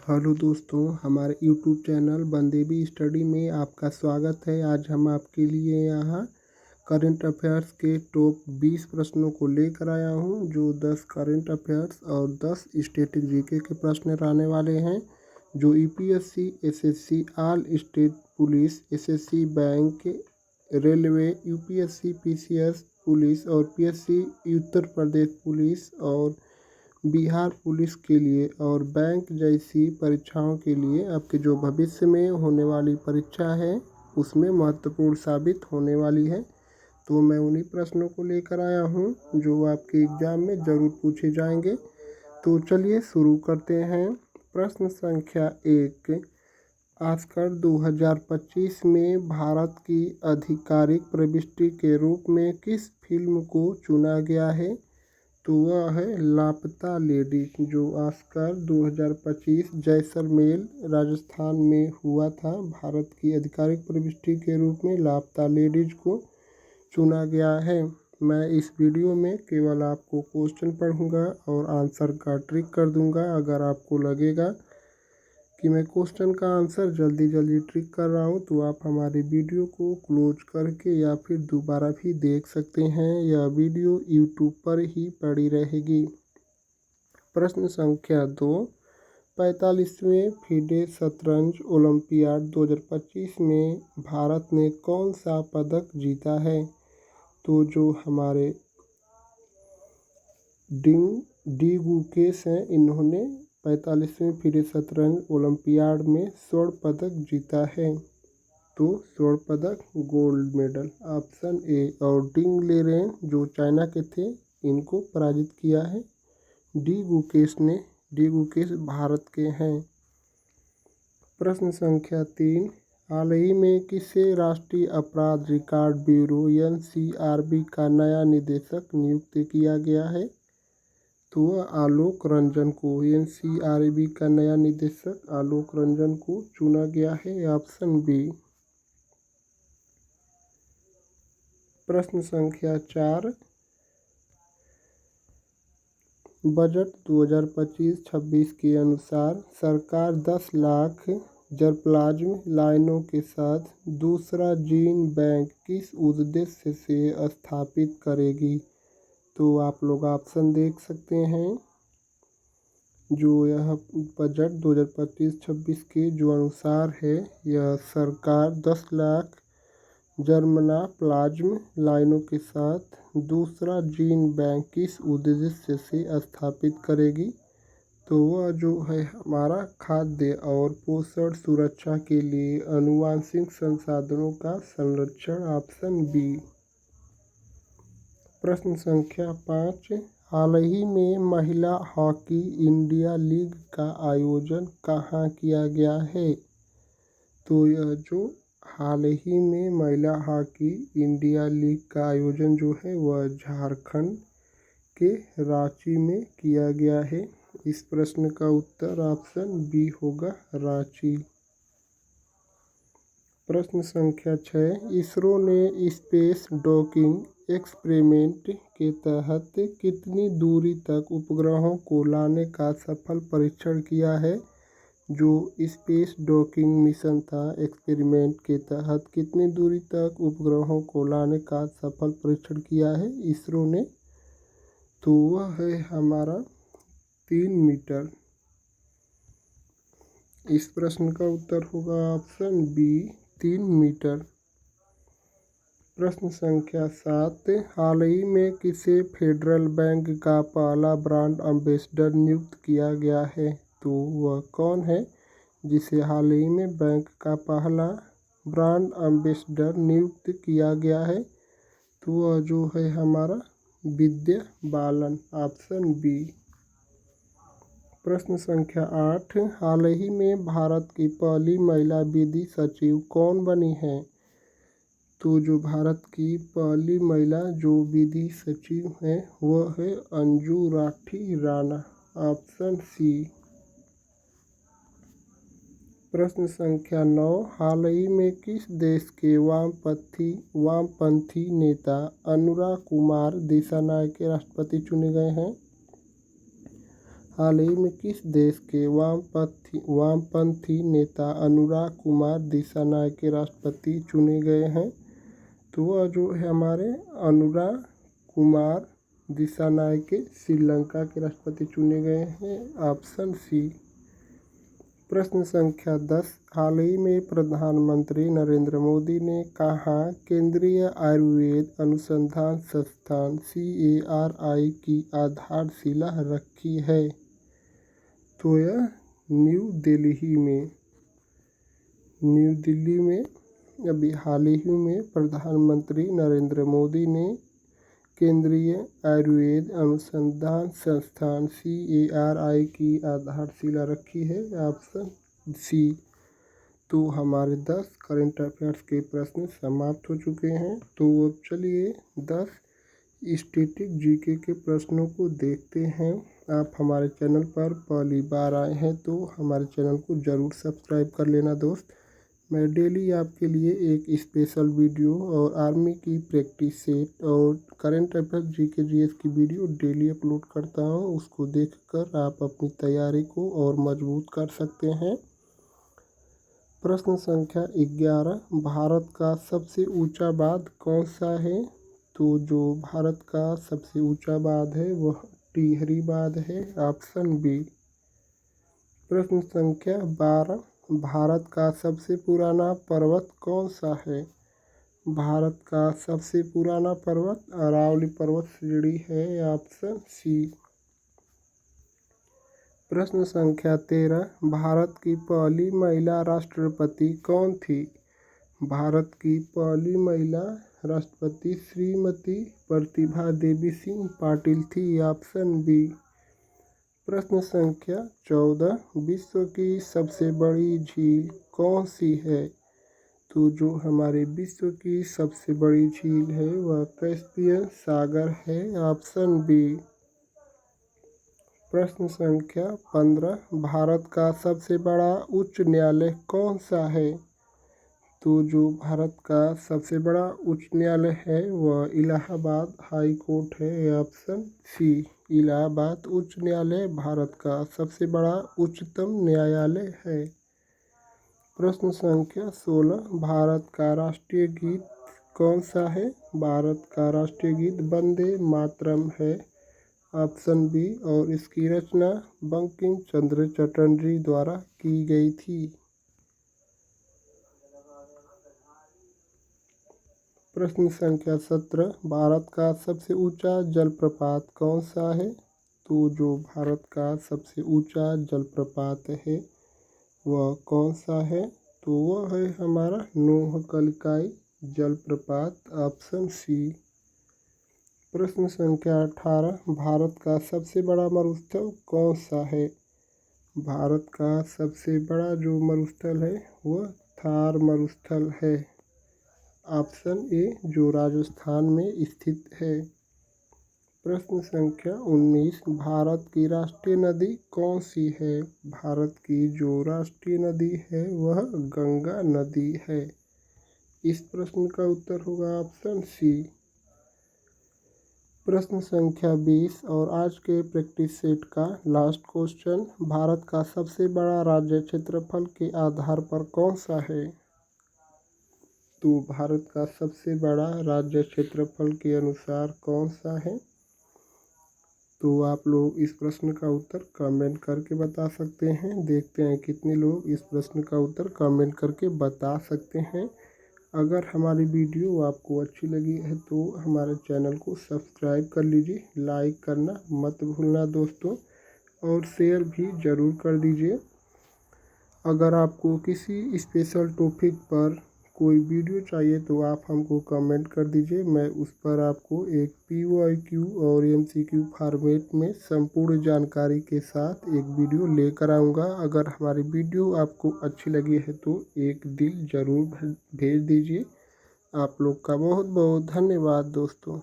Hello दोस्तों, हमारे YouTube channel बंदेबी study में आपका स्वागत है। आज हम आपके लिए यहाँ करंट अफेयर्स के टॉप 20 प्रश्नों को लेकर आया हूँ, जो 10 करंट अफेयर्स और 10 स्टैटिक जीके के प्रश्न रहने वाले हैं, जो UPSC, SSC, all state police, SSC bank, railway, UPSC, PCS police और पीएससी उत्तर प्रदेश पुलिस और बिहार पुलिस के लिए और बैंक जैसी परीक्षाओं के लिए आपके जो भविष्य में होने वाली परीक्षा है उसमें महत्वपूर्ण साबित होने वाली है। तो मैं उन्हीं प्रश्नों को लेकर आया हूँ जो आपके एग्ज़ाम में ज़रूर पूछे जाएंगे। तो चलिए शुरू करते हैं। प्रश्न संख्या 1, ऑस्कर 2025 में भारत की आधिकारिक प्रविष्टि के रूप में किस फिल्म को चुना गया है? तो वह है लापता लेडी, जो ऑस्कर 2025 जैसलमेर राजस्थान में हुआ था। भारत की आधिकारिक प्रविष्टि के रूप में लापता लेडीज को चुना गया है। मैं इस वीडियो में केवल आपको क्वेश्चन पढ़ूंगा और आंसर का ट्रिक कर दूंगा। अगर आपको लगेगा कि मैं क्वेश्चन का आंसर जल्दी ट्रिक कर रहा हूँ तो आप हमारे वीडियो को क्लोज करके या फिर दोबारा भी देख सकते हैं। यह वीडियो यूट्यूब पर ही पड़ी रहेगी। प्रश्न संख्या 2, 45वें फीडे शतरंज ओलंपियाड 2025 में भारत ने कौन सा पदक जीता है? तो जो हमारे डी गुकेश हैं, इन्होंने 45वें फीडे शतरंज ओलंपियाड में स्वर्ण पदक जीता है। तो स्वर्ण पदक, गोल्ड मेडल, ऑप्शन ए। और डिंग लेरेन जो चाइना के थे, इनको पराजित किया है डी गुकेश भारत के हैं। प्रश्न संख्या 3, हाल ही में किसे राष्ट्रीय अपराध रिकॉर्ड ब्यूरो एनसीआरबी का नया निदेशक नियुक्त किया गया है? तो वह आलोक रंजन को, एनसीआरबी का नया निदेशक आलोक रंजन को चुना गया है, ऑप्शन बी। प्रश्न संख्या 4, बजट 2025-26 के अनुसार सरकार 10 लाख जरप्लाज्म लाइनों के साथ दूसरा जीन बैंक किस उद्देश्य से स्थापित करेगी? तो आप लोग ऑप्शन देख सकते हैं। जो यह बजट 2025-26 के जो अनुसार है, यह सरकार 10 लाख जर्मना प्लाज्म लाइनों के साथ दूसरा जीन बैंक किस उद्देश्य से स्थापित करेगी? तो वह जो है हमारा खाद्य और पोषण सुरक्षा के लिए आनुवांशिक संसाधनों का संरक्षण, ऑप्शन बी। प्रश्न संख्या 5, हाल ही में महिला हॉकी इंडिया लीग का आयोजन कहाँ किया गया है? तो यह जो हाल ही में महिला हॉकी इंडिया लीग का आयोजन जो है वह झारखंड के रांची में किया गया है। इस प्रश्न का उत्तर ऑप्शन बी होगा, रांची। प्रश्न संख्या 6, इसरो ने स्पेस डॉकिंग एक्सपेरिमेंट के तहत कितनी दूरी तक उपग्रहों को लाने का सफल परीक्षण किया है? जो स्पेस डॉकिंग मिशन था, एक्सपेरिमेंट के तहत कितनी दूरी तक उपग्रहों को लाने का सफल परीक्षण किया है इसरो ने? तो वह है हमारा 3 मीटर। इस प्रश्न का उत्तर होगा ऑप्शन बी, 3 मीटर। प्रश्न संख्या 7, हाल ही में किसे फेडरल बैंक का पहला ब्रांड एम्बेसडर नियुक्त किया गया है? तो वह कौन है जिसे हाल ही में बैंक का पहला ब्रांड एम्बेसडर नियुक्त किया गया है? तो वह जो है हमारा विद्या बालन, ऑप्शन बी। प्रश्न संख्या 8, हाल ही में भारत की पहली महिला विधि सचिव कौन बनी है? तो जो भारत की पहली महिला जो विधि सचिव है वह है अंजू राठी राणा, ऑप्शन सी। प्रश्न संख्या 9, हाल ही में किस देश के वामपंथी नेता अनुराग कुमार दिसानायके राष्ट्रपति चुने गए हैं? हाल ही में किस देश के वामपंथी नेता अनुराग कुमार दिसानायक के राष्ट्रपति चुने गए हैं? तो वह जो है हमारे अनुराग कुमार दिसानायक के श्रीलंका के राष्ट्रपति चुने गए हैं। Option C. प्रश्न संख्या 10। हाल ही में प्रधानमंत्री नरेंद्र मोदी ने कहाँ केंद्रीय आयुर्वेद अनुसंधान संस्थान CARI की आधारशिला रखी है? तो यह न्यू दिल्ली में अभी हाल ही में प्रधानमंत्री नरेंद्र मोदी ने केंद्रीय आयुर्वेद अनुसंधान संस्थान CARI की आधारशिला रखी है। Option C. तो हमारे 10 करंट अफेयर्स के प्रश्न समाप्त हो चुके हैं। तो अब चलिए 10 स्टैटिक GK के प्रश्नों को देखते हैं। आप हमारे चैनल पर पहली बार आए हैं तो हमारे चैनल को ज़रूर सब्सक्राइब कर लेना दोस्त। मैं डेली आपके लिए एक स्पेशल वीडियो और आर्मी की प्रैक्टिस सेट और करंट अफेयर GK GS की वीडियो डेली अपलोड करता हूं। उसको देखकर आप अपनी तैयारी को और मजबूत कर सकते हैं। प्रश्न संख्या 11। भारत का सबसे ऊंचा बांध कौन सा है? तो जो भारत का सबसे ऊंचा बांध है वह टिहरी बांध है। Option B. प्रश्न संख्या 12। भारत का सबसे पुराना पर्वत कौन सा है? भारत का सबसे पुराना पर्वत अरावली पर्वत श्रेणी है। Option C. प्रश्न संख्या 13। भारत की पहली महिला राष्ट्रपति कौन थी? भारत की पहली महिला राष्ट्रपति श्रीमती प्रतिभा देवी सिंह पाटिल थी। Option B. प्रश्न संख्या 14। विश्व की सबसे बड़ी झील कौन सी है? तो जो हमारे विश्व की सबसे बड़ी झील है वह कैस्पियन सागर है। Option B. प्रश्न संख्या 15। भारत का सबसे बड़ा उच्च न्यायालय कौन सा है? तो जो भारत का सबसे बड़ा उच्च न्यायालय है वह इलाहाबाद हाई कोर्ट है। Option C. इलाहाबाद उच्च न्यायालय भारत का सबसे बड़ा उच्चतम न्यायालय है। प्रश्न संख्या 16। भारत का राष्ट्रीय गीत कौन सा है? भारत का राष्ट्रीय गीत वंदे मातरम है। Option B. और इसकी रचना बंकिम चंद्र चटर्जी द्वारा की गई थी। प्रश्न संख्या 17। भारत का सबसे ऊंचा जलप्रपात कौन सा है? तो जो भारत का सबसे ऊंचा जलप्रपात है वह कौन सा है? तो वह है हमारा नोहकलकाई जलप्रपात। Option C. प्रश्न संख्या 18। भारत का सबसे बड़ा मरुस्थल कौन सा है? भारत का सबसे बड़ा जो मरुस्थल है वह थार मरुस्थल है। ऑप्शन ए जो राजस्थान में स्थित है। प्रश्न संख्या 19। भारत की राष्ट्रीय नदी कौन सी है? भारत की जो राष्ट्रीय नदी है वह गंगा नदी है। इस प्रश्न का उत्तर होगा ऑप्शन सी। प्रश्न संख्या 20 और आज के प्रैक्टिस सेट का लास्ट क्वेश्चन। भारत का सबसे बड़ा राज्य क्षेत्रफल के आधार पर कौन सा है? तो भारत का सबसे बड़ा राज्य क्षेत्रफल के अनुसार कौन सा है? तो आप लोग इस प्रश्न का उत्तर कमेंट करके बता सकते हैं। देखते हैं कितने लोग इस प्रश्न का उत्तर कमेंट करके बता सकते हैं। अगर हमारी वीडियो आपको अच्छी लगी है तो हमारे चैनल को सब्सक्राइब कर लीजिए। लाइक करना मत भूलना दोस्तों और शेयर भी ज़रूर कर दीजिए। अगर आपको किसी स्पेशल टॉपिक पर कोई वीडियो चाहिए तो आप हमको कमेंट कर दीजिए। मैं उस पर आपको एक POIQ और MCQ फॉर्मेट में संपूर्ण जानकारी के साथ एक वीडियो लेकर आऊँगा। अगर हमारी वीडियो आपको अच्छी लगी है तो एक दिल ज़रूर भेज दीजिए। आप लोग का बहुत बहुत धन्यवाद दोस्तों।